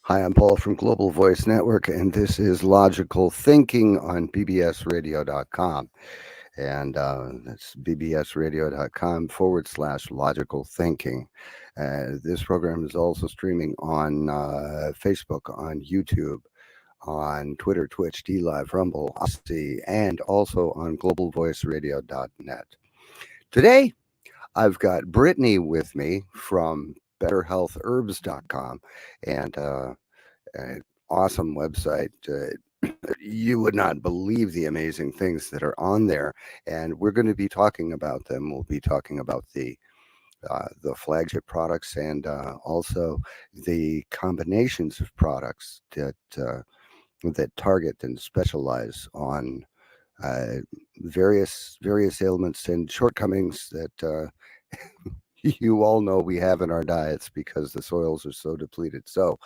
Hi, I'm Paul from Global Voice Network, and this is Logical Thinking on bbsradio.com. And that's bbsradio.com/logical thinking. This program is also streaming on Facebook, on YouTube, on Twitter, Twitch, D Live, Rumble, Odyssey, and also on globalvoiceradio.net. Today, I've got Brittany with me from betterhealthherbs.com, and an awesome website. You would not believe the amazing things that are on there, and we're going to be talking about them. We'll be talking about the flagship products and also the combinations of products that target and specialize on uh, various ailments and shortcomings that you all know we have in our diets because the soils are so depleted. So,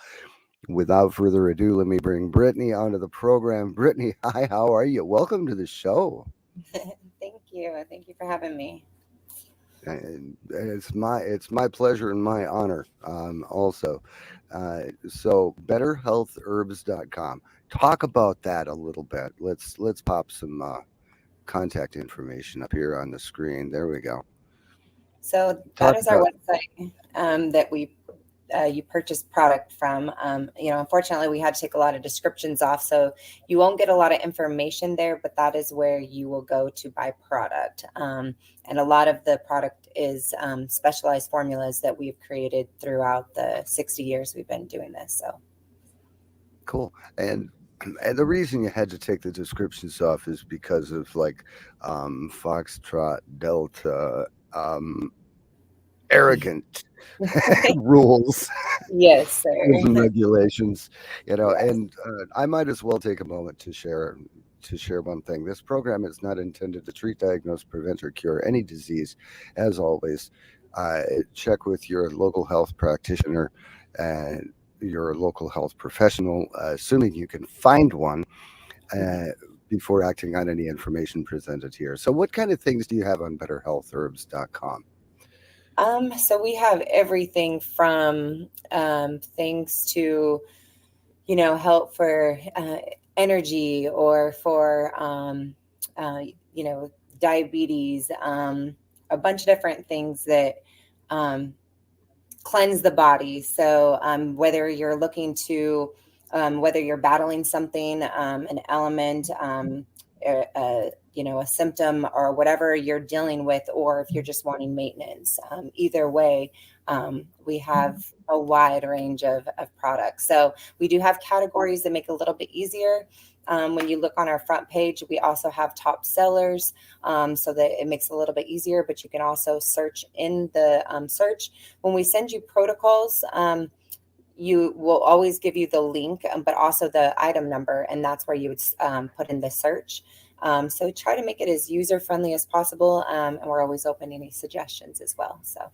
without further ado, let me bring Brittany onto the program. Brittany, hi, how are you? Welcome to the show. Thank you. Thank you for having me. And it's my pleasure and my honor. Also, so betterhealthherbs.com. Talk about that a little bit. Let's pop some contact information up here on the screen. There we go. So that Talk is our about. website that we you purchase product from. Unfortunately, we had to take a lot of descriptions off, so you won't get a lot of information there. But that is where you will go to buy product, and a lot of the product is specialized formulas that we've created throughout the 60 years we've been doing this. So Cool. And the reason you had to take the descriptions off is because of like Foxtrot Delta arrogant rules, yes, rules and sir. regulations, Yes. and I might as well take a moment to share one thing. This program is not intended to treat, diagnose, prevent, or cure any disease. As always, uh, check with your local health practitioner and your local health professional, assuming you can find one, uh, before acting on any information presented here. So, what kind of things do you have on betterhealthherbs.com? So we have everything from things to, help for energy or for, uh, you know, diabetes, a bunch of different things that um, cleanse the body. So whether you're looking to, whether you're battling something, an element, a symptom or whatever you're dealing with, or if you're just wanting maintenance, either way, we have a wide range of products. So we do have categories that make it a little bit easier. When you look on our front page, we also have top sellers, so that it makes it a little bit easier, but you can also search in the search. When we send you protocols, you will always give you the link, but also the item number, and that's where you would put in the search. So try to make it as user friendly as possible, and we're always open to any suggestions as well. So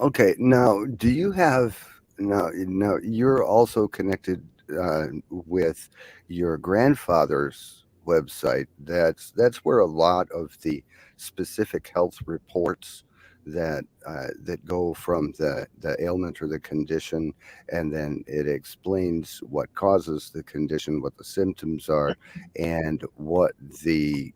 Okay, now do you have now you're also connected with your grandfather's website. That's where a lot of the specific health reports that go from the ailment or the condition, and then it explains what causes the condition, what the symptoms are, and what the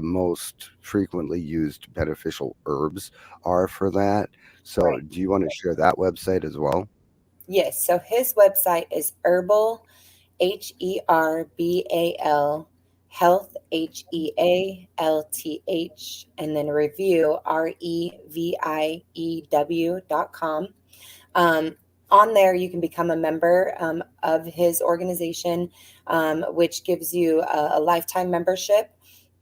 most frequently used beneficial herbs are for that. So, right. do you want to share that website as well? Yes. So his website is herbal, Herbal, health, Health, and then review, Review.com. Um, on there, you can become a member of his organization, which gives you a lifetime membership.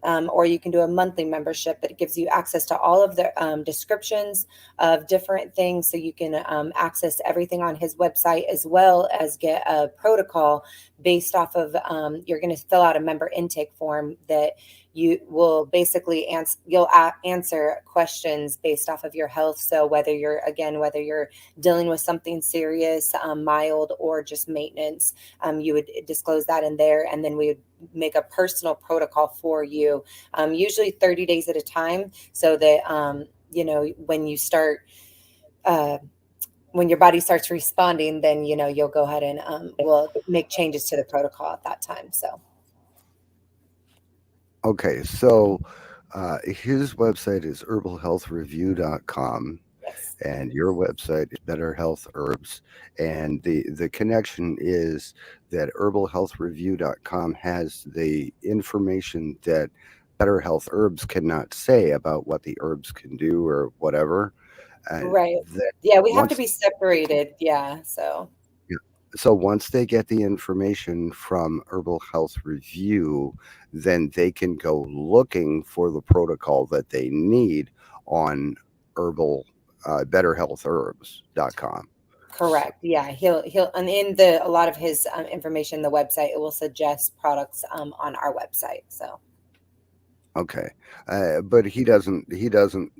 Or you can do a monthly membership that gives you access to all of the descriptions of different things. So you can access everything on his website, as well as get a protocol based off of, you're going to fill out a member intake form that you will basically answer questions based off of your health. So whether you're dealing with something serious, mild, or just maintenance, you would disclose that in there, and then we would make a personal protocol for you, usually 30 days at a time, so that when you start uh, when your body starts responding, then, you'll go ahead and we'll make changes to the protocol at that time. So, Okay, so his website is herbalhealthreview.com, yes, and your website is Better Health Herbs. And the connection is that herbalhealthreview.com has the information that Better Health Herbs cannot say about what the herbs can do or whatever. And right. that Yeah, we have to once be separated. Yeah. So, yeah. So once they get the information from Herbal Health Review, then they can go looking for the protocol that they need on herbal betterhealthherbs.com. So, correct. Yeah, he'll and in the a lot of his information, the website, it will suggest products on our website. So, okay. But he doesn't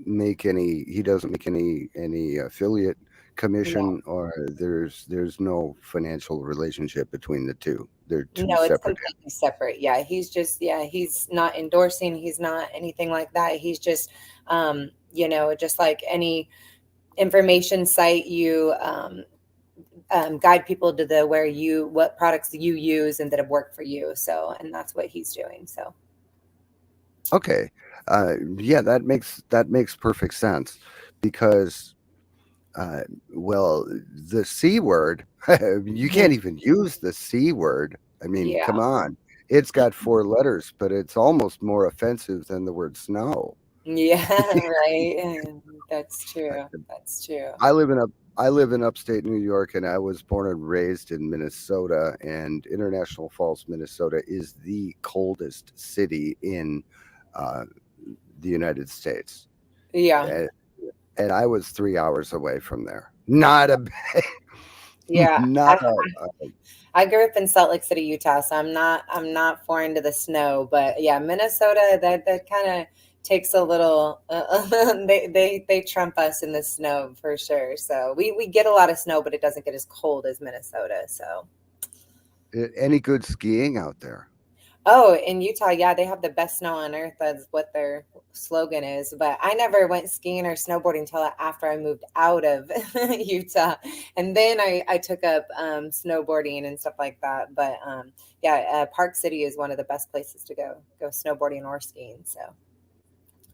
make any affiliate no. commission, or there's no financial relationship between the two. They're two No, it's separate. completely separate. Yeah, he's not endorsing, he's not anything like that. He's just just like any information site, you guide people to the where you what products you use and that have worked for you. So, and that's what he's doing. So, Okay. Yeah, that makes perfect sense because uh, well, the C word, you can't even use the C word. I mean, yeah. come on. It's got four letters, but it's almost more offensive than the word snow. Yeah, right. That's true. That's true. I live in up I live in upstate New York, and I was born and raised in Minnesota, and International Falls, Minnesota is the coldest city in uh, the United States. Yeah. And, and I was 3 hours away from there. Not a Yeah. not I, I grew up in Salt Lake City, Utah, so I'm not foreign to the snow, but yeah, Minnesota, that kind of takes a little they trump us in the snow for sure. So we get a lot of snow, but it doesn't get as cold as Minnesota. So, any good skiing out there. oh, in Utah, yeah, they have the best snow on earth. That's what their slogan is. But I never went skiing or snowboarding until after I moved out of Utah. And then I took up snowboarding and stuff like that. But yeah, Park City is one of the best places to go snowboarding or skiing. So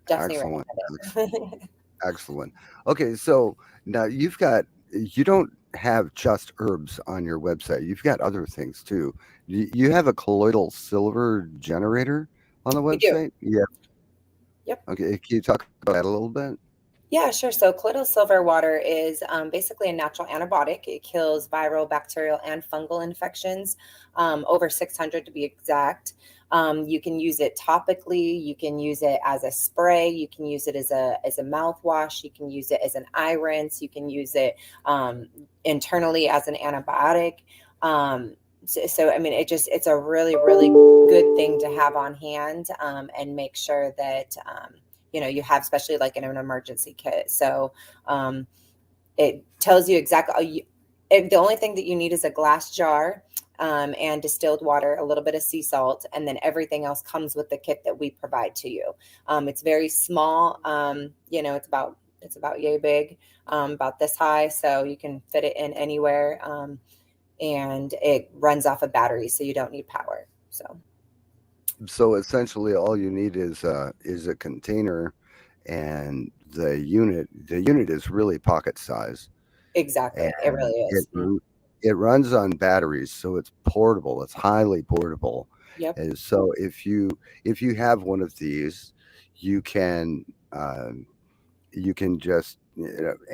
definitely Excellent. recommend it. Excellent. Okay, so now you don't have just herbs on your website. You've got other things too. You have a colloidal silver generator on the We do. website? Yeah. Yep. Okay. Can you talk about that a little bit? Yeah, sure. So colloidal silver water is basically a natural antibiotic. It kills viral, bacterial, and fungal infections, over 600 to be exact. You can use it topically. You can use it as a spray. You can use it as a mouthwash. You can use it as an eye rinse. You can use it internally as an antibiotic. So I mean, it's a really, really good thing to have on hand, and make sure that you have, especially like in an emergency kit. So it tells you exactly. The only thing that you need is a glass jar, and distilled water, a little bit of sea salt, and then everything else comes with the kit that we provide to you. It's very small. It's about yay big, about this high, so you can fit it in anywhere. And it runs off a battery, so you don't need power. So So essentially all you need is a container, and the unit is really pocket size, and exactly, it really it is. it runs on batteries, so it's portable. It's highly portable. Yep. And so if you have one of these, you can just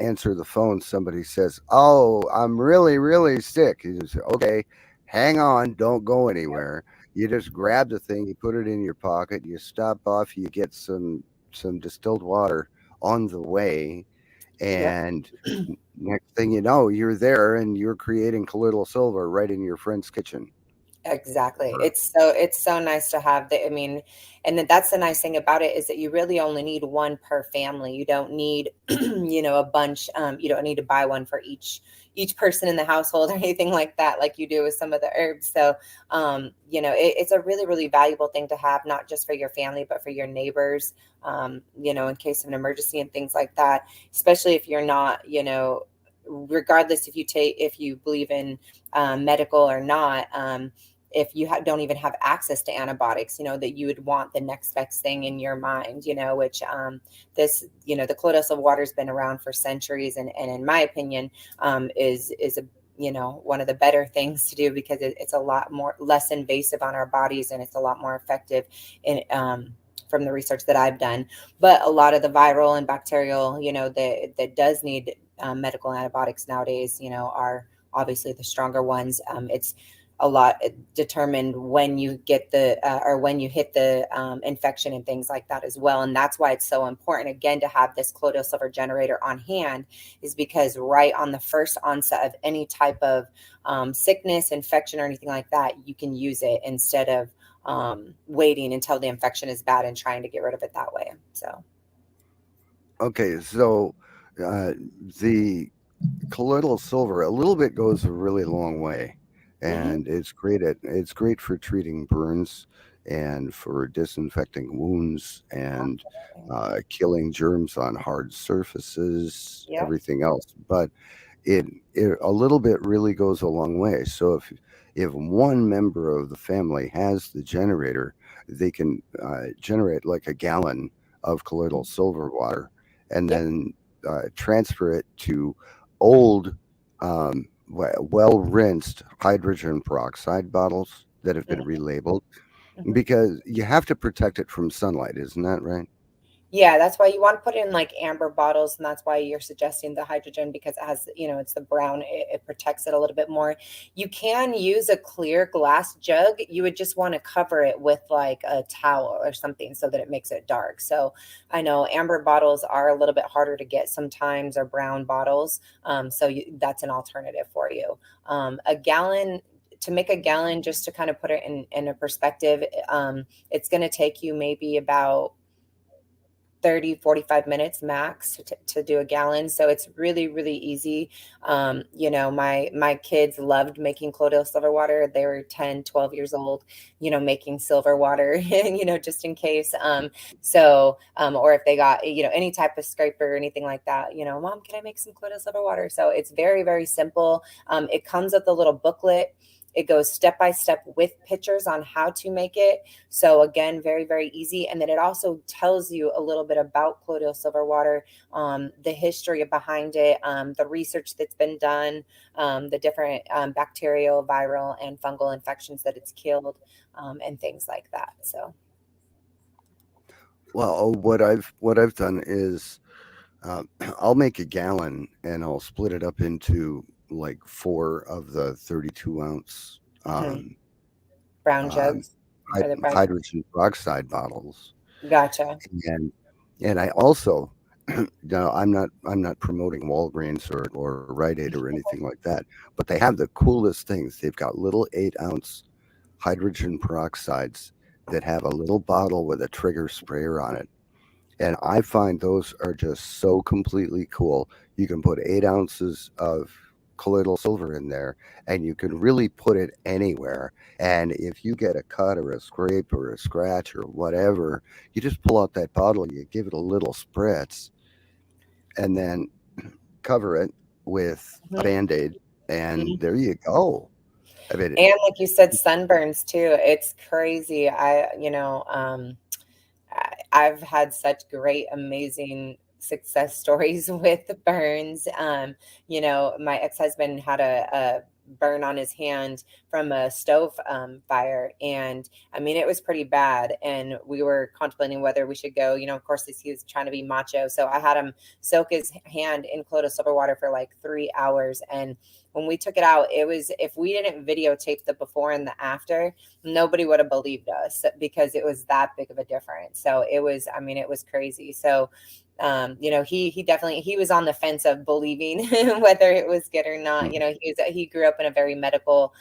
answer the phone. Somebody says, "Oh, I'm really really sick." You just say, "Okay, hang on, don't go anywhere." You just grab the thing, you put it in your pocket, you stop off, you get some distilled water on the way, Yep. and next thing you know, you're there and you're creating colloidal silver right in your friend's kitchen. Exactly. Or- It's so nice to have the, I mean, and then that's the nice thing about it is that you really only need one per family. You don't need, a bunch. You don't need to buy one for each person in the household or anything like that, like you do with some of the herbs. So, it's a really, really valuable thing to have, not just for your family, but for your neighbors, in case of an emergency and things like that, especially if you're not, regardless if you believe in medical or not, if you don't even have access to antibiotics, that you would want the next best thing in your mind, which the colloidal silver water has been around for centuries, and in my opinion, is a one of the better things to do, because it's a lot less invasive on our bodies, and it's a lot more effective in from the research that I've done. But a lot of the viral and bacterial, that does need medical antibiotics nowadays, are obviously the stronger ones. It's a lot determined when you get or when you hit the infection and things like that as well. And that's why it's so important, again, to have this colloidal silver generator on hand, is because right on the first onset of any type of sickness, infection, or anything like that, you can use it instead of waiting until the infection is bad and trying to get rid of it that way. So. Okay, so the colloidal silver a little bit goes a really long way, Mm-hmm. and it's great for treating burns and for disinfecting wounds and killing germs on hard surfaces, Yep. everything else. But it a little bit really goes a long way. So if one member of the family has the generator, they can generate like a gallon of colloidal silver water, and Yep. then transfer it to old, well rinsed hydrogen peroxide bottles that have been relabeled, Mm-hmm. because you have to protect it from sunlight, isn't that right? Yeah, that's why you want to put it in like amber bottles, and that's why you're suggesting the hydrogen, because it has, it's the brown, it protects it a little bit more. You can use a clear glass jug. You would just want to cover it with like a towel or something so that it makes it dark. So I know amber bottles are a little bit harder to get sometimes, or brown bottles. That's an alternative for you. A gallon. To make a gallon, just to kind of put it in a perspective, it's going to take you maybe about 30-45 minutes max to do a gallon. So it's really, really easy. My kids loved making colloidal silver water. They were 10-12 years old, making silver water, just in case. Or if they got, any type of scraper or anything like that, Mom, can I make some colloidal silver water? So it's very, very simple. It comes with a little booklet. It goes step by step with pictures on how to make it. So again, very, very easy. And then it also tells you a little bit about colloidal silver water, the history behind it, the research that's been done, the different bacterial, viral, and fungal infections that it's killed, and things like that. So. Well, what I've done is I'll make a gallon and I'll split it up into like four of the 32-ounce Mhm. um, Brown um, jugs, or the brown. hydrogen peroxide bottles, Gotcha. and I also, no, I'm not promoting Walgreens or Rite Aid or anything like that, but they have the coolest things. They've got little 8-ounce hydrogen peroxides that have a little bottle with a trigger sprayer on it. And I find those are just so completely cool. You can put 8 ounces of colloidal silver in there, and you can really put it anywhere. And if you get a cut or a scrape or a scratch or whatever, you just pull out that bottle, you give it a little spritz, and then cover it with a Mhm. band aid, and there you go. I mean, And like you said, sunburns too. It's crazy. I've had such great, amazing success stories with burns. My ex-husband had a burn on his hand from a stove fire. And I mean, it was pretty bad. And we were contemplating whether we should go, of course, he was trying to be macho. So I had him soak his hand in colloidal silver water for like 3 hours. And when we took it out, it was, if we didn't videotape the before and the after, nobody would have believed us, because it was that big of a difference. So it was, I mean, it was crazy. So, he definitely, he was on the fence of believing whether it was good or not. He grew up in a very medical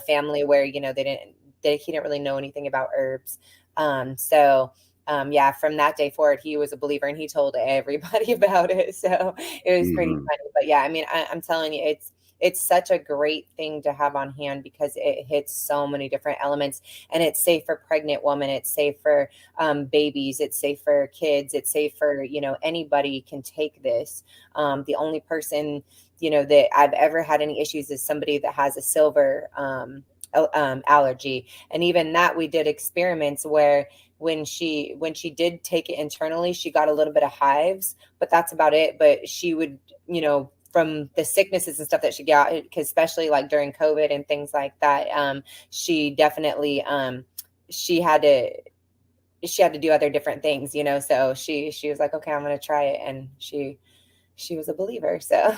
family where, he didn't really know anything about herbs. Yeah, from that day forward, he was a believer, and he told everybody about it. So it was pretty mhm. funny. But yeah, I mean, I'm telling you, it's such a great thing to have on hand because it hits so many different elements, and it's safe for pregnant women. It's safe for babies. It's safe for kids. It's safe for, anybody can take this. The only person, that I've ever had any issues is somebody that has a silver allergy. And even that, we did experiments where when she did take it internally, she got a little bit of hives, but that's about it. But she would, from the sicknesses and stuff that she got, especially like during COVID and things like that, she definitely, she had to do other different things, so she was like, okay, I'm going to try it. And she was a believer. So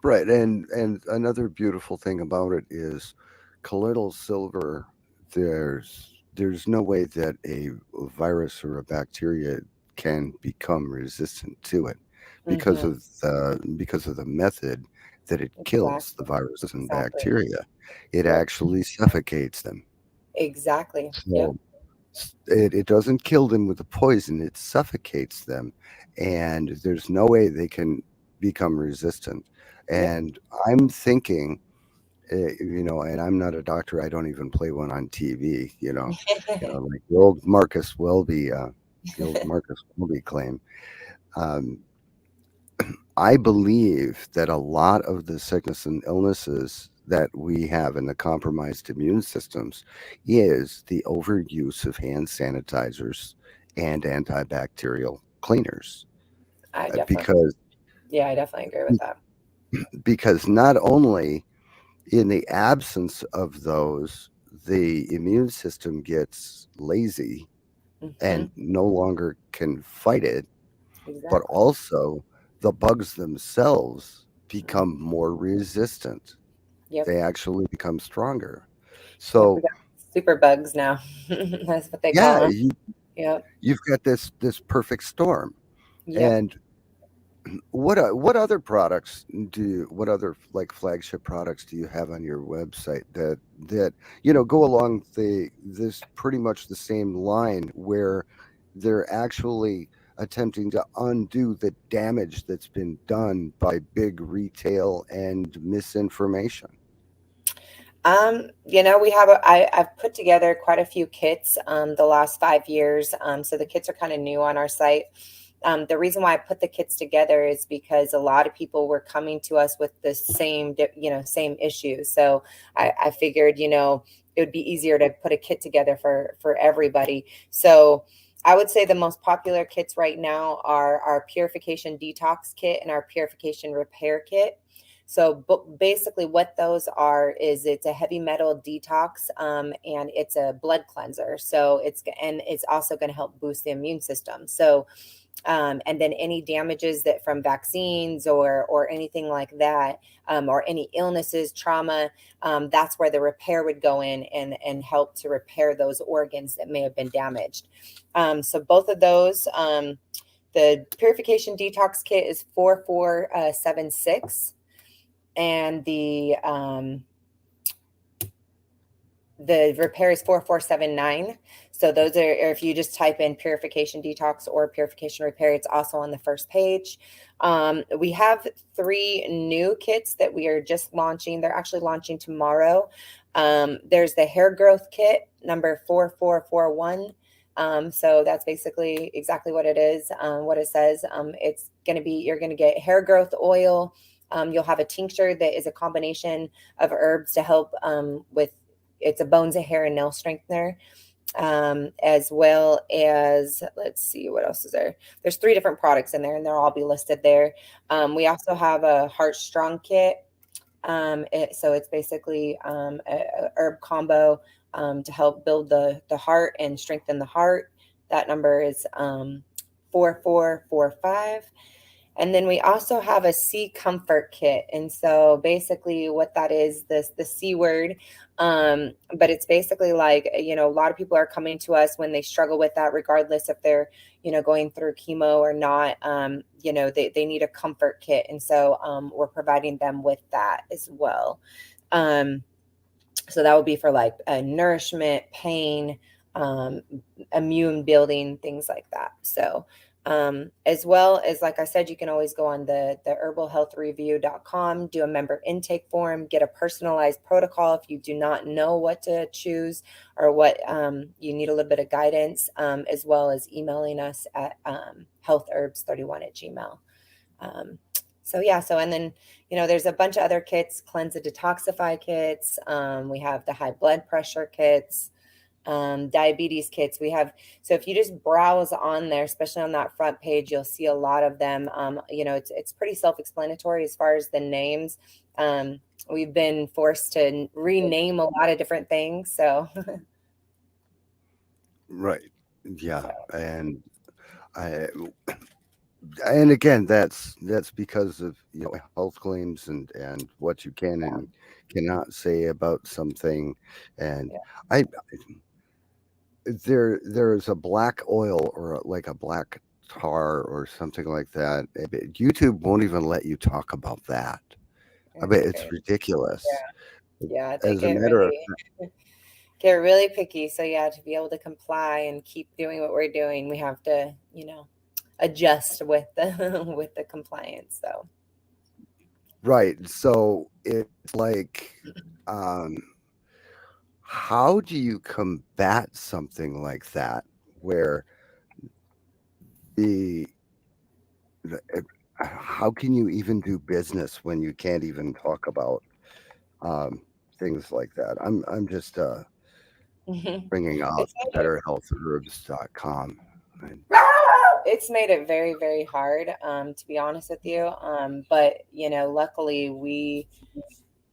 Right, and another beautiful thing about it is colloidal silver. There's no way that a virus or a bacteria can become resistant to it because Mhm. of the method that it kills the Exactly. viruses and Exactly. bacteria. It Yep. actually suffocates them. Exactly. Yep. So it doesn't kill them with the poison; it suffocates them, and there's no way they can become resistant. Yep. And I'm thinking, and I'm not a doctor. I don't even play one on TV. Like the old Marcus Welby claim. Um, I believe that a lot of the sickness and illnesses that we have in the compromised immune systems is the overuse of hand sanitizers and antibacterial cleaners. I definitely, Because yeah, I definitely agree with that. not only in the absence of those, the immune system gets lazy Hmm. and no longer can fight it, but Exactly. also the bugs themselves Mhm. become more resistant. Yep. They actually become stronger. Yep. We So got super bugs now. That's what they call yeah, them. Yep. you've got this perfect storm. Yep. And what other products what other like flagship products do you have on your website that go along this pretty much the same line where they're actually attempting to undo the damage that's been done by big retail and misinformation? We have I've put together quite a few kits the last 5 years. So the kits are kind of new on our site. The reason why I put the kits together is because a lot of people were coming to us with the same issues. So I figured, it would be easier to put a kit together for everybody. So I would say the most popular kits right now are our purification detox kit and our purification repair kit. So basically what those are is it's a heavy metal detox, and it's a blood cleanser. So it's also going to help boost the immune system. So and then any damages that from vaccines or anything like that, or any illnesses, trauma, that's where the repair would go in and help to repair those organs that may have been damaged. So both of those, the purification detox kit is 4476, and the repair is 4479. So those are, if you just type in purification detox or purification repair, it's also on the first page. We have 3 new kits that we are just launching. They're actually launching tomorrow. There's the hair growth kit number 4441. So that's basically exactly what it is, what it says. You're going to get hair growth oil. You'll have a tincture that is a combination of herbs to help with, it's a bones, a hair, and nail strengthener, as well as, let's see, what else is there? There's 3 different products in there, and they'll all be listed there. We also have a heart strong kit. So it's basically a herb combo to help build the heart and strengthen the heart. That number is 4445. And then we also have a C comfort kit. And so basically what that is, the C word. But it's basically like, a lot of people are coming to us when they struggle with that, regardless if they're, going through chemo or not. They need a comfort kit. And so we're providing them with that as well. So that would be for like nourishment, pain, immune building, things like that. So As well as, like I said, you can always go on the herbalhealthreview.com, do a member intake form, get a personalized protocol if you do not know what to choose or what you need a little bit of guidance, as well as emailing us at healthherbs31@gmail. So yeah, and then, there's a bunch of other kits, cleanse and detoxify kits. We have the high blood pressure kits, diabetes kits. We have, so if you just browse on there, especially on that front page, you'll see a lot of them. It's pretty self-explanatory as far as the names. We've been forced to rename a lot of different things. So, Right. Yeah. so I, and again, that's because of health claims and what you can yeah, and cannot say about something. And yeah. I there's a black oil or like a black tar or something like that. YouTube won't even let you talk about that. I It's bet it's okay. ridiculous. Yeah, they As a matter of get really picky. So yeah, to be able to comply and keep doing what we're doing, we have to, adjust with the with the compliance. So right, so it's like, um, how do you combat something like that where the how can you even do business when you can't even talk about um, things like that? I'm just bringing up it's made it betterhealthherbs.com. And, it's made it very, very hard, to be honest with you. But luckily we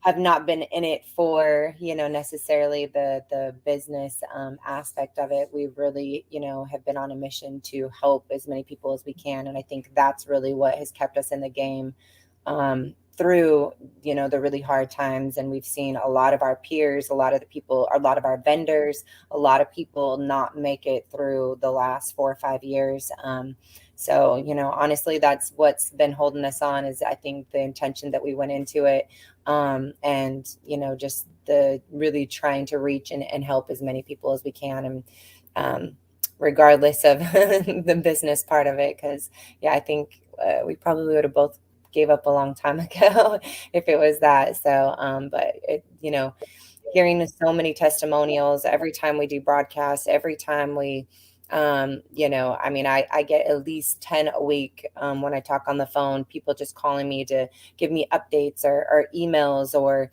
have not been in it for necessarily the business aspect of it. We really have been on a mission to help as many people as we can, and I think that's really what has kept us in the game through the really hard times. And we've seen a lot of our peers, a lot of the people, a lot of our vendors, a lot of people not make it through the last 4 or 5 years. So honestly, that's what's been holding us on, is I think the intention that we went into it, and just the really trying to reach and help as many people as we can. And regardless of the business part of it, because yeah, I think we probably would have both gave up a long time ago if it was that. So but it, hearing so many testimonials every time we do broadcasts, every time we I mean, I get at least 10 a week when I talk on the phone, people just calling me to give me updates or emails, or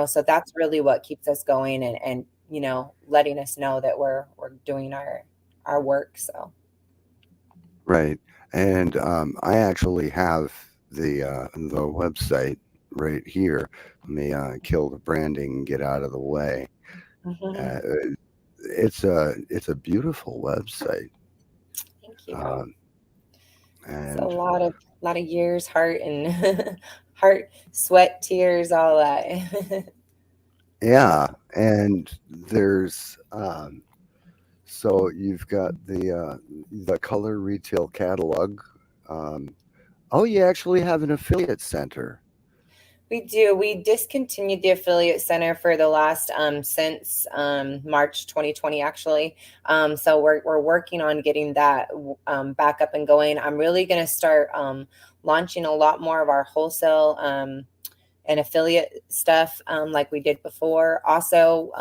so that's really what keeps us going, and letting us know that we're doing our work. So right, and I actually have the website right here. Let me kill the branding and get out of the way. Uh, it's a beautiful website, thank you. um, It's a and lot of years, heart and heart, sweat, tears, all that. yeah, and there's so you've got the color retail catalog. Um, oh, you actually have an affiliate center. We do. We discontinued the affiliate center for the last since March 2020, actually. So we're working on getting that back up and going. I'm really going to start launching a lot more of our wholesale and affiliate stuff, like we did before. Also,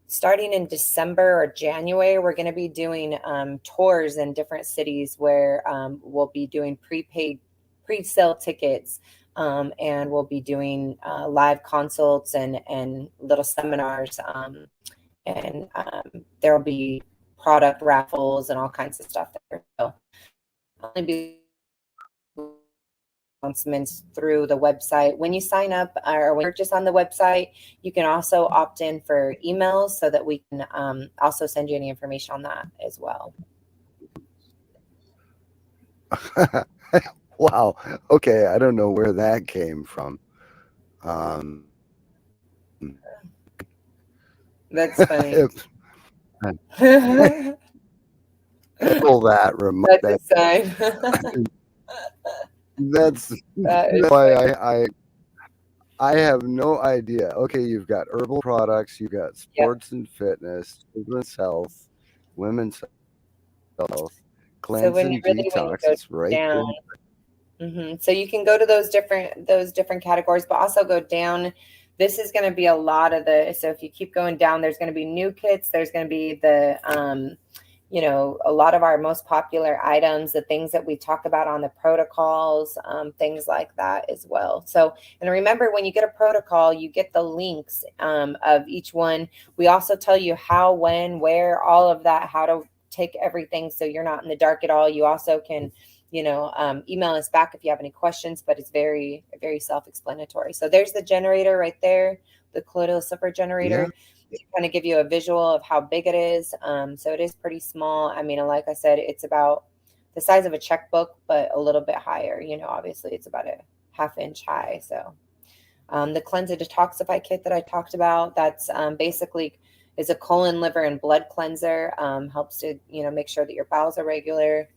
starting in December or January, we're going to be doing tours in different cities where we'll be doing pre-sale tickets, and we'll be doing live consults and little seminars, and there'll be product raffles and all kinds of stuff there. So I'll only be announcements through the website. When you sign up or when you purchase on the website, you can also opt in for emails so that we can also send you any information on that as well. Wow. Okay, I don't know where that came from. Um, That's funny. if, pull that remote. That's a sign. That's That is why funny. I have no idea. Okay, you've got herbal products, you've got Yep. sports and fitness, children's health, women's health, So Cleanse when you and really when you detox. go It's right down, there. so you can go to those different categories, but also go down. This is going to be a lot of the. So if you keep going down, there's going to be new kits. There's going to be the a lot of our most popular items, the things that we talk about on the protocols, things like that as well. So, and remember, when you get a protocol, you get the links of each one. We also tell you how, when, where, all of that, how to take everything so you're not in the dark at all. You also can, email us back if you have any questions, but it's very, very self-explanatory. So there's the generator right there, the colloidal silver Yeah. generator, to kind of give you a visual of how big it is. So it is pretty small. I mean, like I said, it's about the size of a checkbook, but a little bit higher. Obviously it's about a half-inch high. So the Cleanse and Detoxify kit that I talked about, that's basically is a colon, liver, and blood cleanser. Helps to, make sure that your bowels are regular.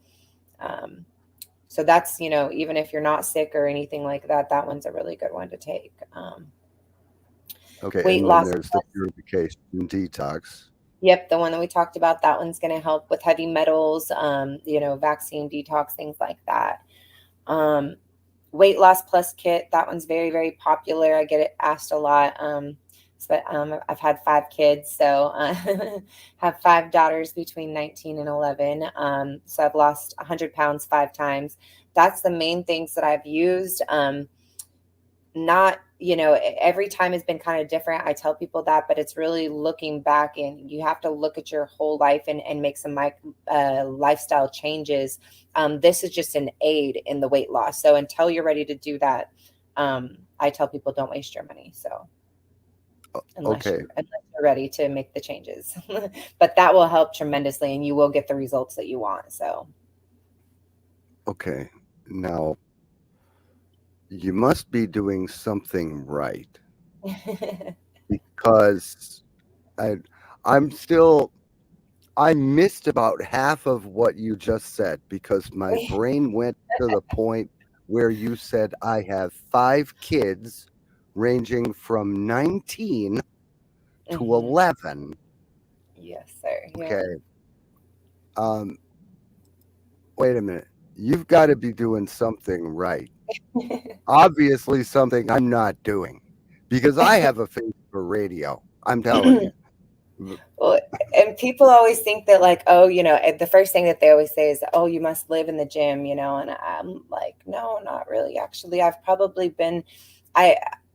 So that's, even if you're not sick or anything like that, that one's a really good one to take. Okay. Weight And then loss. there's the purification detox. Yep, the one that we talked about, that one's going to help with heavy metals, vaccine detox, things like that. Weight loss plus kit, that one's very, very popular. I get it asked a lot. I've had 5 kids, so have 5 daughters between 19 and 11. So I've lost 100 pounds 5 times. That's the main things that I've used. Not, every time has been kind of different. I tell people that, but it's really looking back, and you have to look at your whole life and make some lifestyle changes. This is just an aid in the weight loss. So until you're ready to do that, I tell people don't waste your money. So unless Okay. you're ready to make the changes, but that will help tremendously and you will get the results that you want. So. Okay. Now, you must be doing something right because I, I'm still, I missed about half of what you just said because my brain went to the point where you said I have 5 kids ranging from 19 to Mhm. 11. Yes, sir. Yeah. Okay. Um, Wait a minute. You've got to be doing something right. Obviously, something I'm not doing because I have a face for radio. I'm telling you. Well, and people always think that, like, oh, the first thing that they always say is, oh, you must live in the gym, and I'm like, no, not really. Actually, I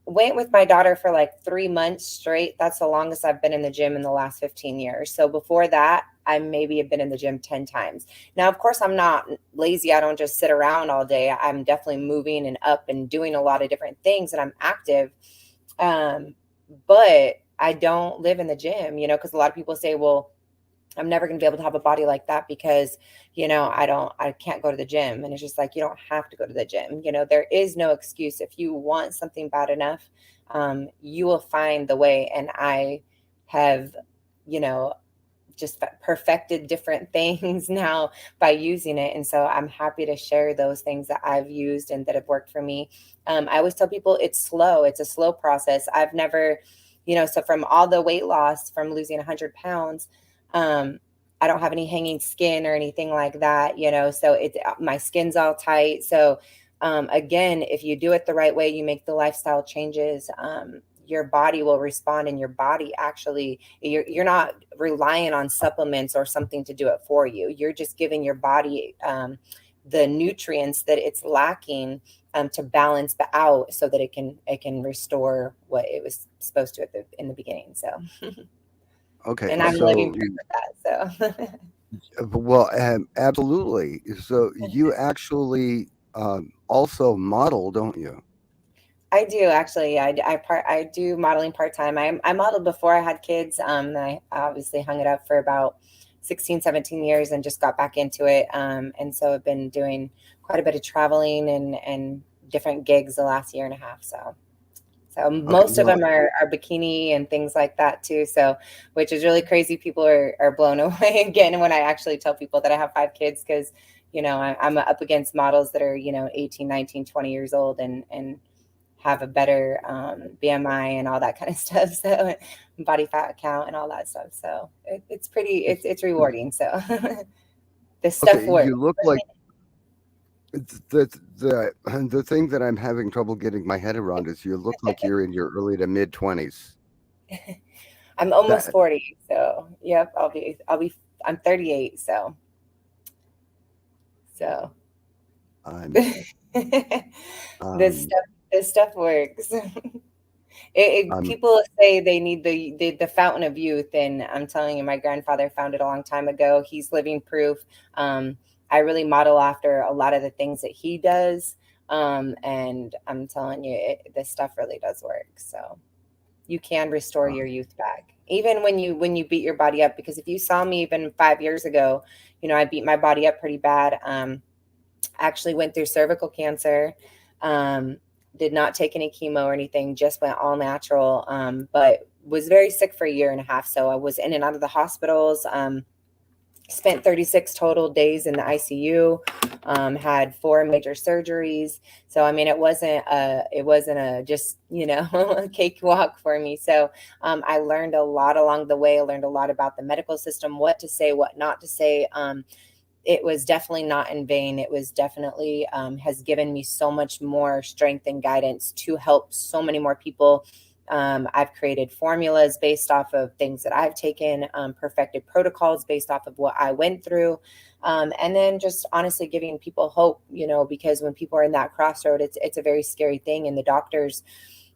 went with my daughter for like 3 months straight. That's the longest I've been in the gym in the last 15 years. So before that, I maybe have been in the gym 10 times. Now, of course, I'm not lazy. I don't just sit around all day. I'm definitely moving and up and doing a lot of different things, and I'm active. But I don't live in the gym, because a lot of people say, well, I'm never going to be able to have a body like that because, I can't go to the gym. And it's just like, you don't have to go to the gym. There is no excuse. If you want something bad enough, you will find the way. And I have, you know, just perfected different things now by using it. And so I'm happy to share those things that I've used and that have worked for me. I always tell people it's slow. It's a slow process. I've never, so from all the weight loss from losing 100 pounds, I don't have any hanging skin or anything like that, so my skin's all tight. So again, if you do it the right way, you make the lifestyle changes, your body will respond, and your body actually, you're not relying on supplements or something to do it for you. You're just giving your body the nutrients that it's lacking to balance out so that it can restore what it was supposed to in the beginning. So, Okay, and I'm living so proof of that. So. well, absolutely. So you actually also model, don't you? I do actually. Yeah, I do modeling part time. I modeled before I had kids. And I obviously hung it up for about 16, 17 years and just got back into it. And so I've been doing quite a bit of traveling and different gigs the last year and a half. So Okay, most of well, them are bikini and things like that too. So, which is really crazy. People are blown away again when I actually tell people that I have 5 kids, because, I'm up against models that are, 18, 19, 20 years old and have a better BMI and all that kind of stuff. So body fat count and all that stuff. So it's pretty, it's rewarding. So This stuff Okay, works. you look like the thing that I'm having trouble getting my head around is you look like you're in your early to mid 20s. I'm almost That 40, so yep, I'm 38, so I'm this um stuff this stuff works. I'm People say they need the fountain of youth, and I'm telling you, my grandfather found it a long time ago. He's living proof. I really model after a lot of the things that he does, and I'm telling you, this stuff really does work. So you can restore uh, your youth back, even when you beat your body up. Because if you saw me even 5 years ago, I beat my body up pretty bad. Actually went through cervical cancer. Um, did not take any chemo or anything, just went all natural. But was very sick for a year and a half. So I was in and out of the hospitals. Spent 36 total days in the ICU. Had 4 major surgeries. So I mean, it wasn't a just a cakewalk for me. So I learned a lot along the way. I learned a lot about the medical system, what to say, what not to say. It was definitely not in vain. It was definitely has given me so much more strength and guidance to help so many more people. I've created formulas based off of things that I've taken, perfected protocols based off of what I went through. And then just honestly giving people hope, because when people are in that crossroad, it's a very scary thing. And the doctors,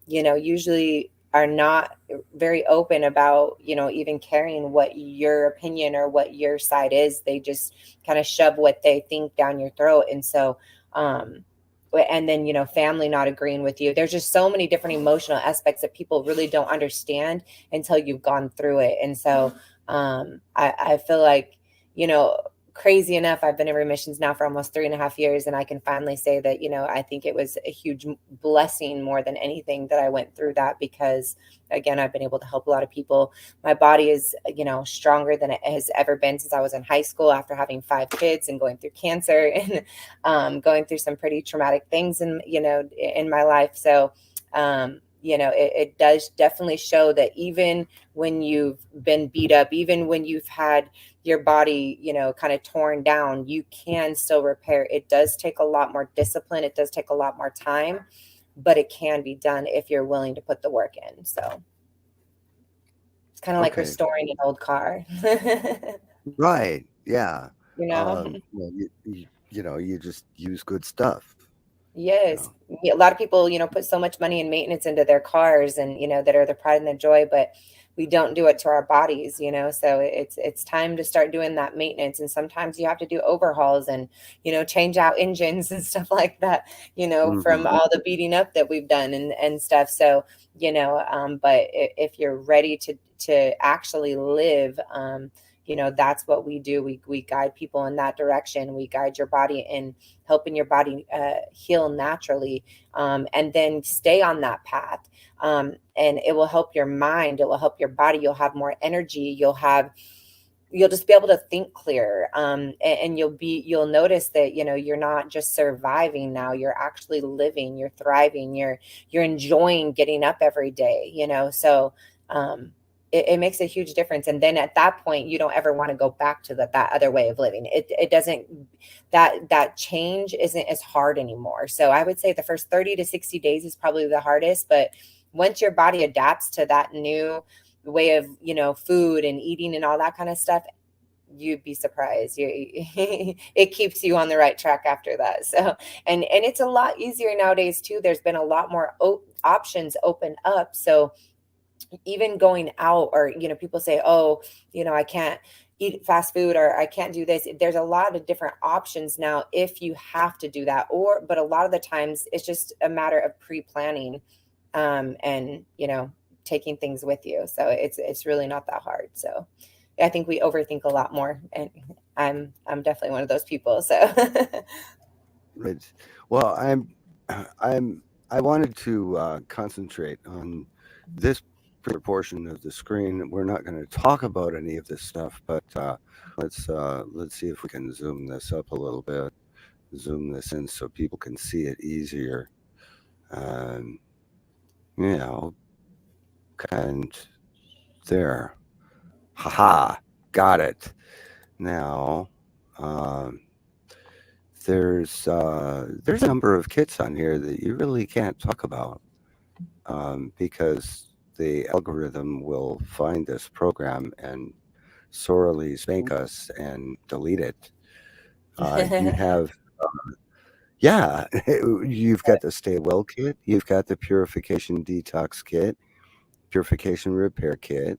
usually are not very open about, even caring what your opinion or what your side is. They just kind of shove what they think down your throat. And so, and then, family not agreeing with you. There's just so many different emotional aspects that people really don't understand until you've gone through it. And so, I feel like, crazy enough, I've been in remissions now for almost 3.5 years. And I can finally say that, I think it was a huge blessing more than anything that I went through that, because again, I've been able to help a lot of people. My body is, stronger than it has ever been since I was in high school, after having 5 kids and going through cancer and going through some pretty traumatic things in my life. So, it does definitely show that even when you've been beat up, even when you've had your body, kind of torn down, you can still repair. It does take a lot more discipline. It does take a lot more time, but it can be done if you're willing to put the work in. So it's kind of like okay. restoring an old car. Right. Yeah. you know? Well, you just use good stuff, you Yes. know. Yeah, a lot of people, put so much money and maintenance into their cars, and, that are the pride and the joy, but we don't do it to our bodies. So it's time to start doing that maintenance. And sometimes you have to do overhauls and, change out engines and stuff like that, from Mhm. all the beating up that we've done and stuff. So, but if you're ready to actually live, that's what we do. We guide people in that direction. We guide your body in helping your body heal naturally, and then stay on that path. And it will help your mind. It will help your body. You'll have more energy. You'll just be able to think clearer. And you'll notice that, you're not just surviving now, you're actually living, you're thriving, you're enjoying getting up every day, so, it makes a huge difference. And then at that point, you don't ever want to go back to that other way of living. It doesn't, that change isn't as hard anymore. So I would say the first 30 to 60 days is probably the hardest, but once your body adapts to that new way of, food and eating and all that kind of stuff, you'd be surprised. It keeps you on the right track after that. So, and it's a lot easier nowadays too. There's been a lot more options open up. So even going out, or, people say, oh, I can't eat fast food, or I can't do this. There's a lot of different options now if you have to do that, but a lot of the times it's just a matter of pre-planning, and, taking things with you. So it's really not that hard. So I think we overthink a lot more, and I'm definitely one of those people. So Right. Well, I wanted to concentrate on this particular portion of the screen. We're not going to talk about any of this stuff, but let's see if we can zoom this up a little bit, zoom this in so people can see it easier. Um, you know, and there, haha, got it. Now, Um, there's a number of kits on here that you really can't talk about because the algorithm will find this program and sorely spank us and delete it. You have, yeah, you've got the Stay Well kit, you've got the Purification Detox kit, Purification Repair kit,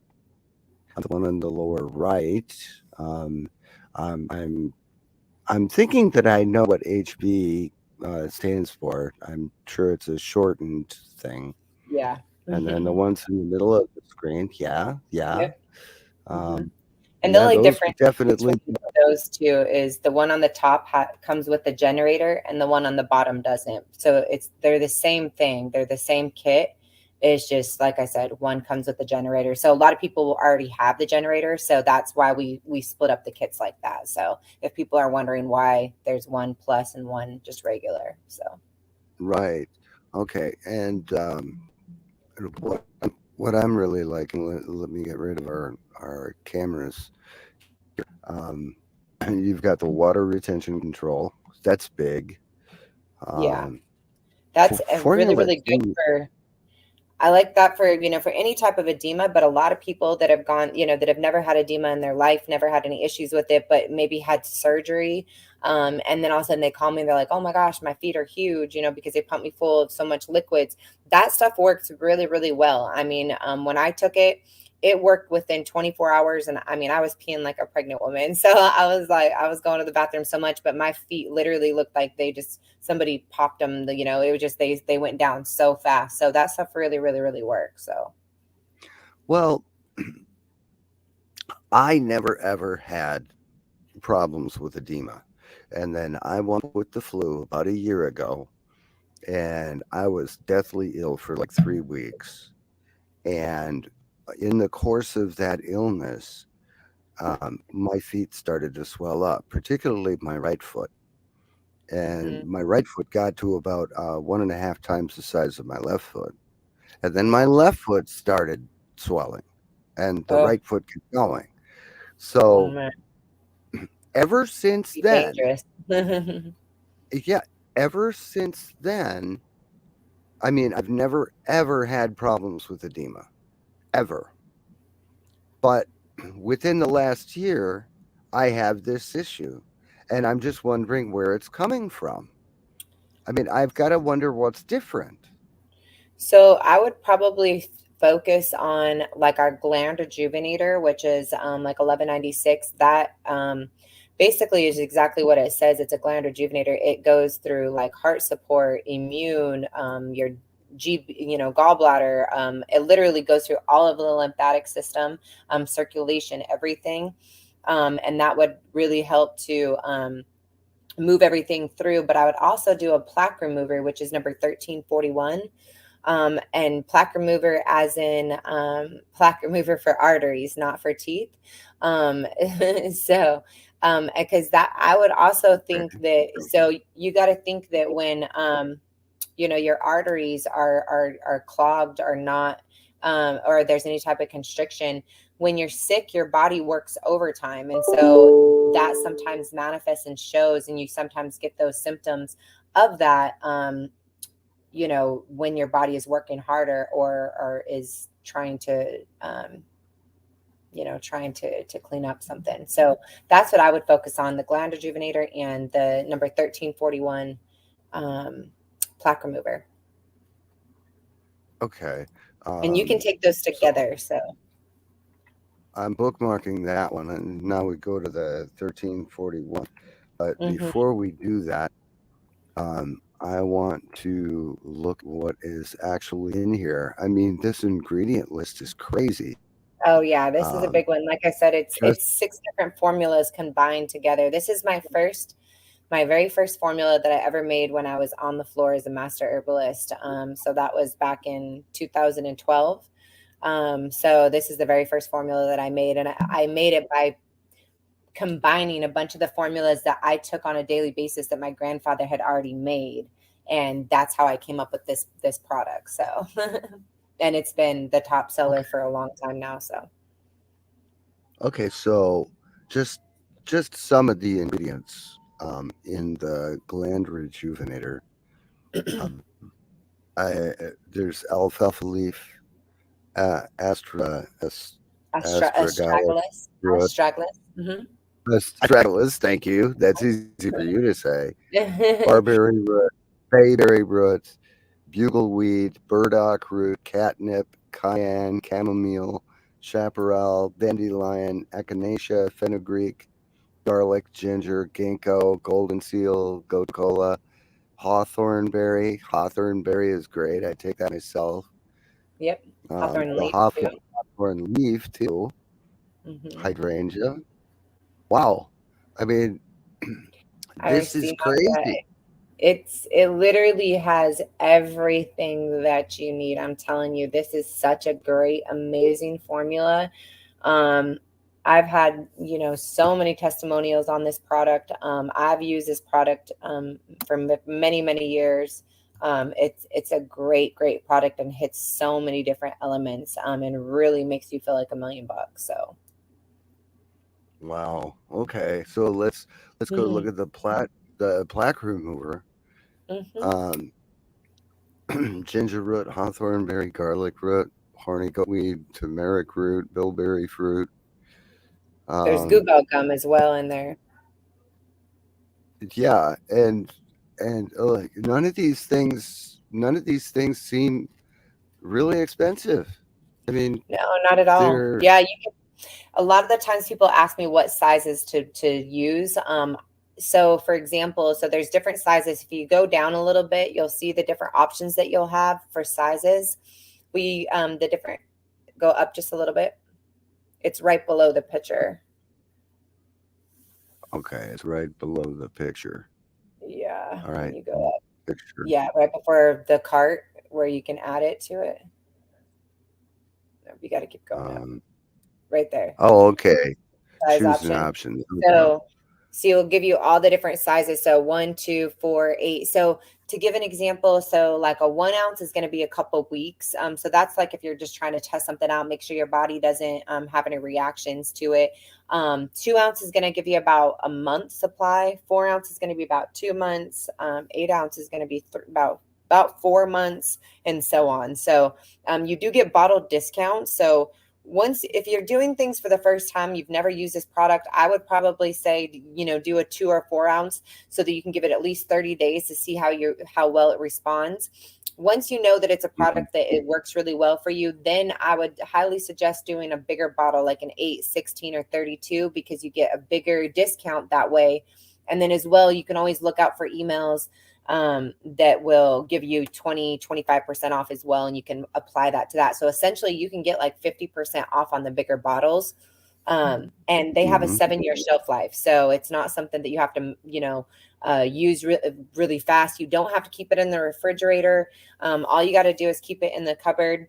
the one on the lower right. Um, um, I'm I'm thinking that I know what HB stands for. I'm sure it's a shortened thing. Yeah. And then the ones in the middle of the screen, yeah, yeah. Yep. Mhm. Um, And the yeah, only those difference definitely. between those two is the one on the top comes with the generator and the one on the bottom doesn't. So they're the same thing. They're the same kit. It's just like I said, one comes with the generator. So a lot of people will already have the generator. So that's why we split up the kits like that. So if people are wondering why there's one plus and one just regular. So Right. Okay. And what I'm really liking, let me get rid of our cameras. Um, you've got the water retention control. That's big. yeah, Um, that's really, Formula really good D. for I like that for, for any type of edema, but a lot of people that have gone, that have never had edema in their life, never had any issues with it, but maybe had surgery. And then all of a sudden they call me and they're like, oh my gosh, my feet are huge, because they pump me full of so much liquids. That stuff works really, really well. I mean, when I took it, it worked within 24 hours. And I mean, I was peeing like a pregnant woman. So I was going to the bathroom so much, but my feet literally looked like somebody popped them. It was just, they went down so fast. So that stuff really, really, really works. So, Well, I never ever had problems with edema. And then I went with the flu about a year ago, and I was deathly ill for like 3 weeks. And in the course of that illness, my feet started to swell up, particularly my right foot. And mhm. my right foot got to about 1.5 times the size of my left foot. And then my left foot started swelling, and the Oh, right foot kept going. oh So man, ever since be then, dangerous. yeah, ever since then, I mean, I've never ever had problems with edema, ever. But within the last year, I have this issue, and I'm just wondering where it's coming from. I mean, I've got to wonder what's different. So I would probably focus on like our gland rejuvenator, which is like 1196. That basically is exactly what it says. It's a gland rejuvenator. It goes through like heart support, immune, your gallbladder. It literally goes through all of the lymphatic system, circulation, everything. And that would really help to move everything through. But I would also do a plaque remover, which is number 1341. And plaque remover as in plaque remover for arteries, not for teeth. Um, so because that I would also think that, so you got to think that when your arteries are clogged or not, or there's any type of constriction, when you're sick your body works overtime, and so that sometimes manifests and shows, and you sometimes get those symptoms of that, when your body is working harder or is trying to trying to clean up something. So that's what I would focus on: the gland rejuvenator and the number 1341 um, plaque remover. Okay. And you can Um, take those so together. So I'm bookmarking that one, and now we go to the 1341. But mhm. before we do that, I want to look what is actually in here. I mean, this ingredient list is crazy. Oh yeah, this is a Um, big one. Like I said, it's just it's six different formulas combined together. This is my very first formula that I ever made when I was on the floor as a master herbalist. So that was back in 2012. So this is the very first formula that I made, and I made it by combining a bunch of the formulas that I took on a daily basis that my grandfather had already made, and that's how I came up with this product. So, and it's been the top seller okay. for a long time now. So, Okay, so just just some of the ingredients in the gland rejuvenator. Um, there's alfalfa leaf, astragalus Astragalus. root, Astragalus. Hmm. astragalus. Thank you. That's easy for you to say. Barberry root, bayberry root, bugleweed, burdock root, catnip, cayenne, chamomile, chaparral, dandelion, echinacea, fenugreek, garlic, ginger, ginkgo, golden seal, goat cola, hawthorn berry. Hawthorn berry is great. I take that myself. Yep. Hawthorn The leaf too. hawthorn leaf too. Hmm. Hydrangea. Wow. I mean, I this is see how that crazy. it literally has everything that you need. I'm telling you, this is such a great, amazing formula. Um, I've had, so many testimonials on this product. I've used this product for many, many years. It's a great, great product and hits so many different elements and really makes you feel like $1,000,000. So, Wow. Okay. So let's go look hmm at the plaque remover. hmm Um, ginger root, hawthorn berry, garlic root, horny goatweed, turmeric root, bilberry fruit. there's Um, Google gum as well in there. yeah, and none of these things seem really expensive. I mean, No, not at all. they're Yeah, a lot of the times people ask me what sizes to use. So for example, so there's different sizes. If you go down a little bit, you'll see the different options that you'll have for sizes. We the different go up just a little bit. It's right below the picture. okay. It's right below the picture. Yeah, All when right, you go up. picture. Yeah, right before the cart where you can add it to it. No, you got to keep going up. Um, Right there. oh, okay. Size Choose an option. option. Okay. So it'll give you all the different sizes. So 1, 2, 4, 8. So to give an example, so like a 1 ounce is going to be a couple weeks. So that's like if you're just trying to test something out, make sure your body doesn't have any reactions to it. 2 ounces is going to give you about a month supply. 4 ounces is going to be about 2 months. 8 ounces is going to be about 4 months, and so on. So you do get bottle discounts. So once, if you're doing things for the first time, you've never used this product, I would probably say, do a 2 or 4 ounce so that you can give it at least 30 days to see how well it responds. Once you know that it's a Mhm. product that it works really well for you, then I would highly suggest doing a bigger bottle, like an 8, 16, or 32, because you get a bigger discount that way. And then as well, you can always look out for emails that will give you 20-25% off as well, and you can apply that to that. So essentially you can get like 50% off on the bigger bottles, and they have a Mhm. 7-year shelf life, so it's not something that you have to use really fast. You don't have to keep it in the refrigerator. All you got to do is keep it in the cupboard.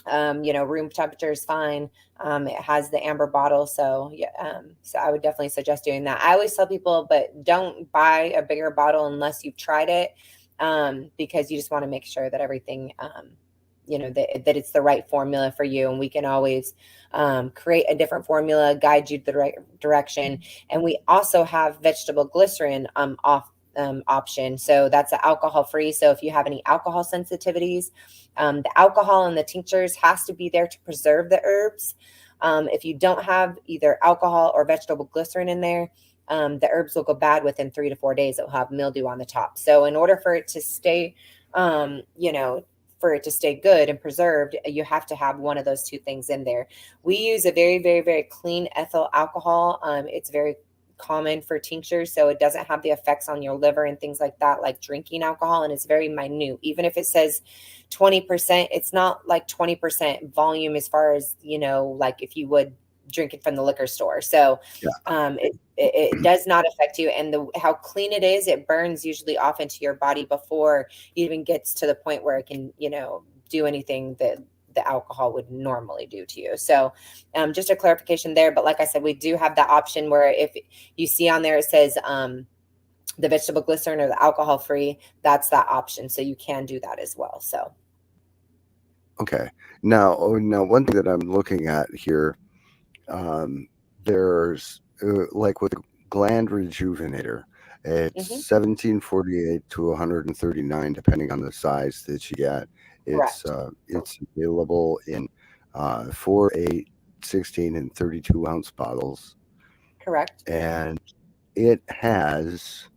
Room temperature is fine. It has the amber bottle. So yeah, so I would definitely suggest doing that. I always tell people, but don't buy a bigger bottle unless you've tried it, because you just want to make sure that everything, that it's the right formula for you. And we can always create a different formula, guide you to the right direction. And we also have vegetable glycerin off option. So that's alcohol free. So if you have any alcohol sensitivities, the alcohol in the tinctures has to be there to preserve the herbs. If you don't have either alcohol or vegetable glycerin in there, the herbs will go bad within 3 to 4 days. It'll have mildew on the top. So in order for it to stay, for it to stay good and preserved, you have to have one of those two things in there. We use a very, very, very clean ethyl alcohol. It's very common for tinctures, so it doesn't have the effects on your liver and things like that, like drinking alcohol, and it's very minute. Even if it says 20%, it's not like 20% volume as far as, like if you would drink it from the liquor store. So it does not affect you, and how clean it is, it burns usually off into your body before it even gets to the point where it can do anything that the alcohol would normally do to you. So just a clarification there. But like I said, we do have that option where if you see on there it says the vegetable glycerin or the alcohol free, that's that option. So you can do that as well. So Okay. Now, one thing that I'm looking at here, um, there's like with the gland rejuvenator, it's Hmm. 1748 to 139, depending on the size that you get. Correct. It's available in 4, 8, 16, and 32-ounce bottles, Correct. and it has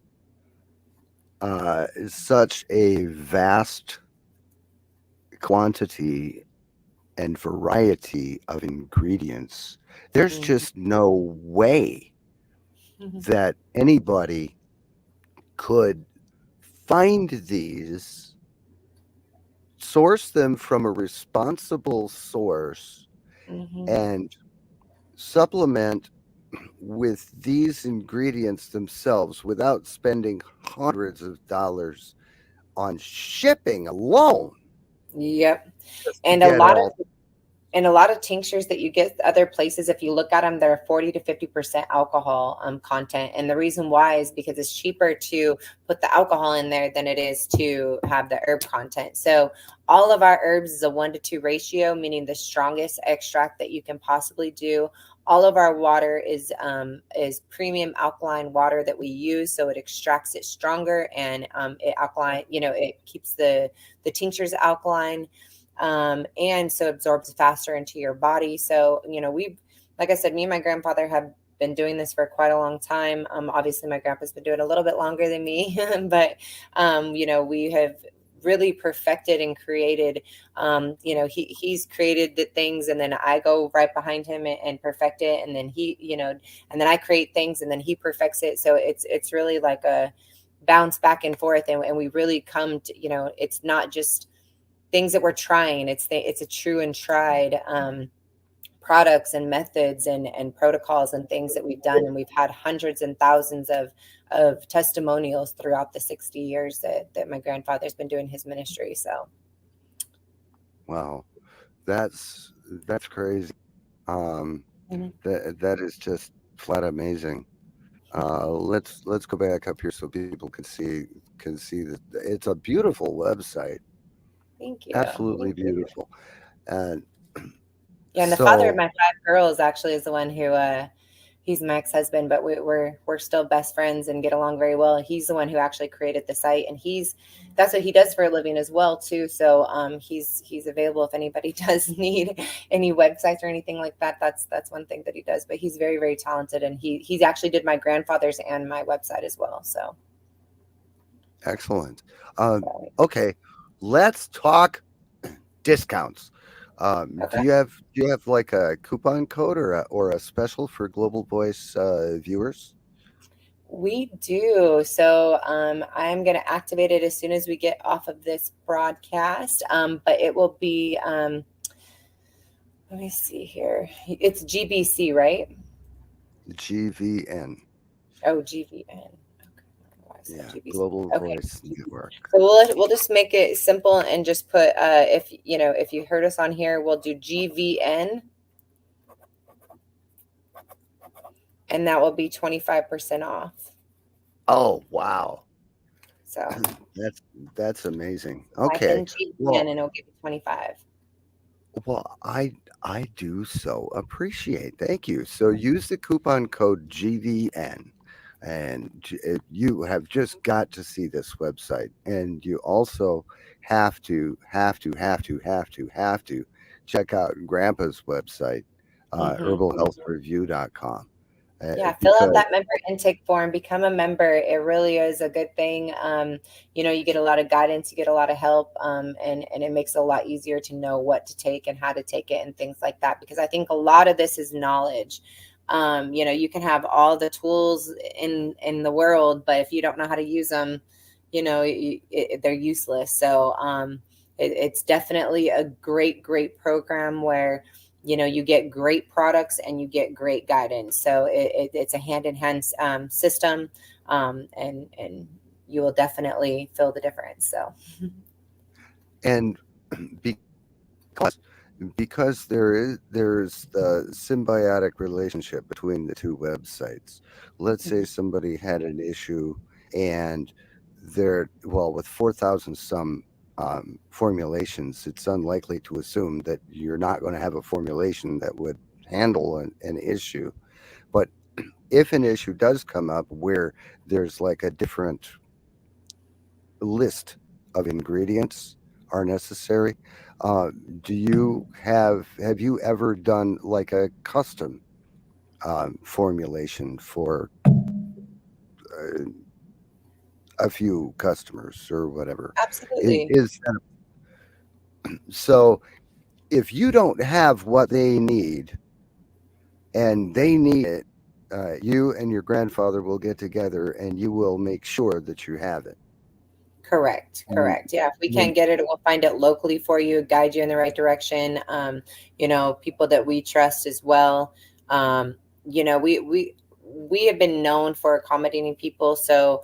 such a vast quantity and variety of ingredients. There's Hmm. just no way Hmm. that anybody could find these, source them from a responsible source, Hmm. and supplement with these ingredients themselves without spending hundreds of dollars on shipping alone Yep. just to And a get lot of all. And a lot of tinctures that you get other places, if you look at them, they're 40 to 50% alcohol content. And the reason why is because it's cheaper to put the alcohol in there than it is to have the herb content. So all of our herbs is a 1 to 2 ratio, meaning the strongest extract that you can possibly do. All of our water is premium alkaline water that we use, so it extracts it stronger and it alkaline. It keeps the tinctures alkaline, and so absorbs faster into your body. So, like I said, me and my grandfather have been doing this for quite a long time. Obviously, my grandpa's been doing it a little bit longer than me, but, we have really perfected and created, he's created the things, and then I go right behind him and perfect it. And then and then I create things and then he perfects it. So it's really like a bounce back and forth. And we really come to, it's not just things that we're trying. It's a true and tried products and methods and protocols and things that we've done, and we've had hundreds and thousands of testimonials throughout the 60 years that my grandfather's been doing his ministry. So Wow, that's that's crazy. Um, mhm. that is just flat amazing. Let's go back up here so people can see that it's a beautiful website, Thank you. absolutely beautiful. And Yeah, and the father of so my 5 girls actually is the one who he's my ex-husband, but we're still best friends and get along very well. He's the one who actually created the site, and that's what he does for a living as well too. So he's available if anybody does need any websites or anything like that. That's one thing that he does. But he's very, very talented, and he's actually did my grandfather's and my website as well. So excellent. Okay, let's talk discounts. okay. Do you have like a coupon code or a special for Global Voice viewers? We do. So I'm going to activate it as soon as we get off of this broadcast. But it will be, let me see here. It's GBC, right? GVN. Oh, GVN. Okay. Why is that Yeah, GBC? Global Okay. Voice Network. So we'll just make it simple and just put if you heard us on here, we'll do GVN, and that will be 25% off. Oh, wow. So That's that's amazing. type Okay. in GVN Well, and it'll give you 25. I do so appreciate. Thank you. So use the coupon code GVN, and you have just got to see this website, and you also have to check out Grandpa's website, Mhm. herbalhealthreview.com, Yeah, fill out because that member intake form, become a member. It really is a good thing. You get a lot of guidance, you get a lot of help, and it makes it a lot easier to know what to take and how to take it and things like that. Because I think a lot of this is knowledge. You can have all the tools in the world, but if you don't know how to use them, they're useless. So it's definitely a great, great program where you get great products and you get great guidance. So it's a hand in hand system, and you will definitely feel the difference. So and because there's the symbiotic relationship between the two websites. Let's say somebody had an issue, and with 4,000 some formulations, it's unlikely to assume that you're not going to have a formulation that would handle an issue. But if an issue does come up where there's like a different list of ingredients are necessary, uh, do you have you ever done like a custom formulation for uh, a few customers or whatever? Absolutely. Is that so? If you don't have what they need and they need it, you and your grandfather will get together and you will make sure that you have it. Correct, And correct. Yeah, if we when can't get it, we'll find it locally for you, guide you in the right direction. People that we trust as well. Um, we have been known for accommodating people. So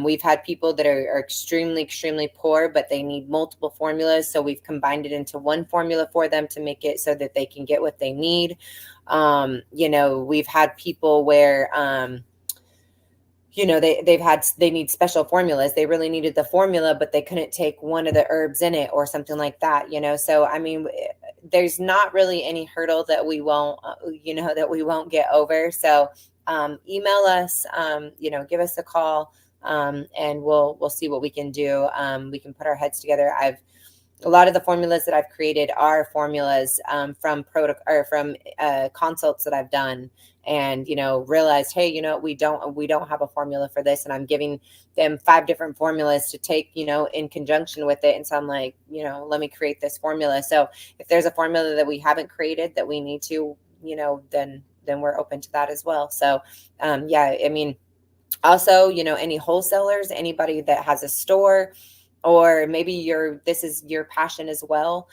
we've had people that are extremely, extremely poor, but they need multiple formulas. So we've combined it into one formula for them to make it so that they can get what they need. We've had people where they need special formulas. They really needed the formula, but they couldn't take one of the herbs in it or something like that. So I mean, there's not really any hurdle that we won't get over. So email us, give us a call, and we'll see what we can do. We can put our heads together. A lot of the formulas that I've created are formulas from consults that I've done, and realized, hey, we don't have a formula for this, and I'm giving them 5 different formulas to take, in conjunction with it. And so I'm like, let me create this formula. So if there's a formula that we haven't created that we need to, then we're open to that as well. So yeah, I mean, also, any wholesalers, anybody that has a store, or maybe this is your passion as well,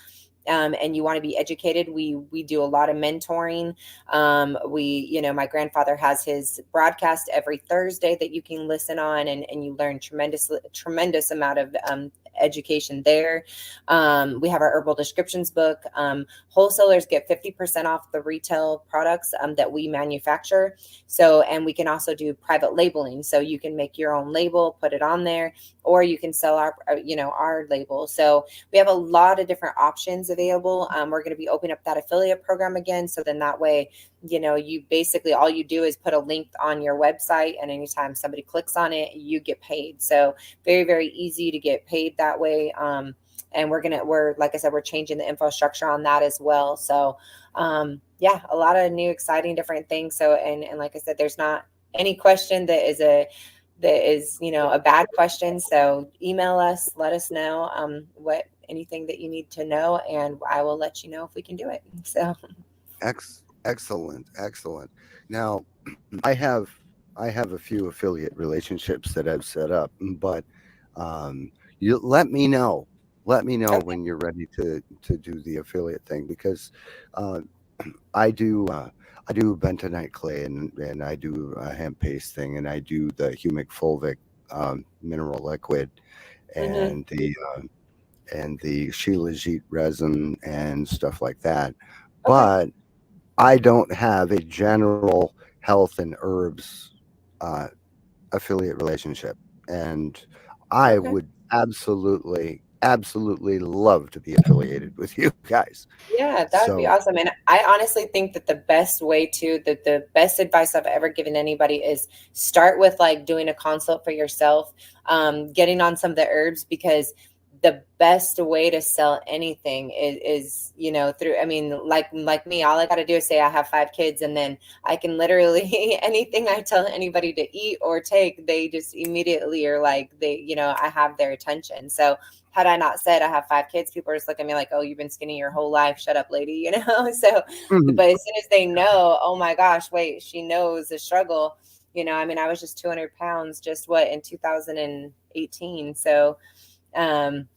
and you want to be educated. We do a lot of mentoring. My grandfather has his broadcast every Thursday that you can listen on, and you learn tremendous amount of education there. We have our herbal descriptions book. Wholesalers get 50% off the retail products that we manufacture. So, and we can also do private labeling. So you can make your own label, put it on there, or you can sell our label. So we have a lot of different options available. We're going to be opening up that affiliate program again. So then that way, you basically, all you do is put a link on your website, and anytime somebody clicks on it, you get paid. So very, very easy to get paid that way. And we're, like I said, we're changing the infrastructure on that as well. So yeah, a lot of new, exciting, different things. So, and like I said, there's not any question that is a bad question. So email us, let us know what anything that you need to know, and I will let you know if we can do it. So excellent, excellent. Now, I have I have a few affiliate relationships that I've set up, but you let me know. Let me know okay. when you're ready to do the affiliate thing, because uh, I do I do bentonite clay, and I do a hemp paste thing, and I do the humic fulvic mineral liquid, Hmm. and the shilajit resin and stuff like that. Okay. But I don't have a general health and herbs uh, affiliate relationship, and I Okay. would absolutely, absolutely love to be affiliated with you guys. Yeah, that would be So, awesome. And I honestly think that the best way the best advice I've ever given anybody is start with like doing a consult for yourself, getting on some of the herbs, because the best way to sell anything is through, I mean, like me, all I got to do is say I have 5 kids, and then I can literally anything I tell anybody to eat or take, they just immediately are like, I have their attention. So had I not said I have 5 kids, people are just looking at me like, oh, you've been skinny your whole life. Shut up, lady. So, mhm, but as soon as they know, oh my gosh, wait, she knows the struggle. I mean, I was just 200 pounds just in 2018. So, um,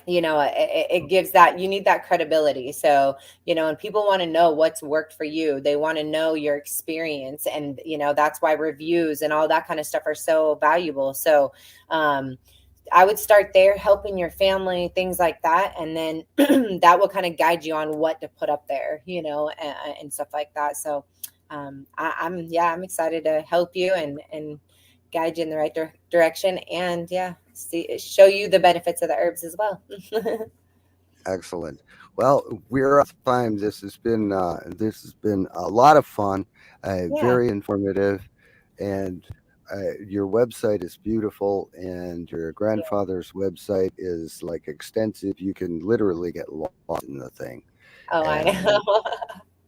it gives that, you need that credibility. So, and people want to know what's worked for you. They want to know your experience. And, that's why reviews and all that kind of stuff are so valuable. So, I would start there, helping your family, things like that. And then that will kind of guide you on what to put up there, and stuff like that. So I'm excited to help you and guide you in the right direction. And yeah, show you the benefits of the herbs as well. Excellent. Well, we're out of time. This has been a lot of fun, Yeah. very informative, and your website is beautiful, and your grandfather's website is like extensive. You can literally get lost in the thing, Oh, I and know.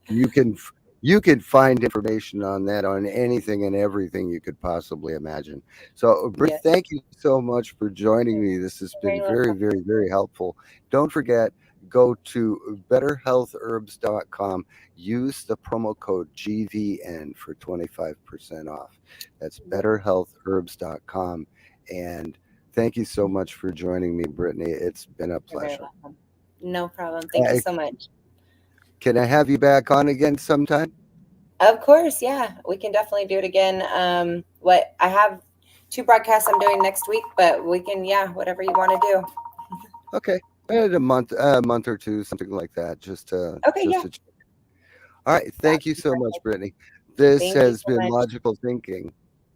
you can you can find information on that on anything and everything you could possibly imagine. So, Britt, Yeah. thank you so much for joining me. This has You're been very very, welcome. very, very helpful. Don't forget, go to betterhealthherbs.com. Use the promo code GVN for 25% off. That's Yeah. betterhealthherbs.com. And thank you so much for joining me, Brittany. It's been a You're very pleasure. welcome. No problem. Thank you Uh, so much. can I have you back on again sometime? Of course, yeah, we can definitely do it again. What I have two broadcasts I'm doing next week, but we can, yeah, whatever you want to do. Okay. A month or two, something like that, Okay, just yeah, to. All right. that Thank you would be so much, perfect. Brittany. This Thank you has so been much. Logical Thinking.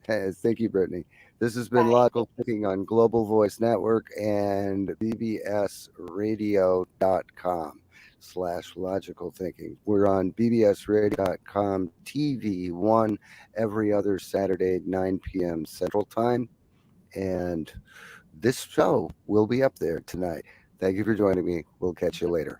Thank you, Brittany. This has been Bye. Logical Thinking on Global Voice Network and bbsradio.com/logical thinking. We're on bbsradio.com TV1 every other Saturday, 9 p.m. Central Time. And this show will be up there tonight. Thank you for joining me. We'll catch you later.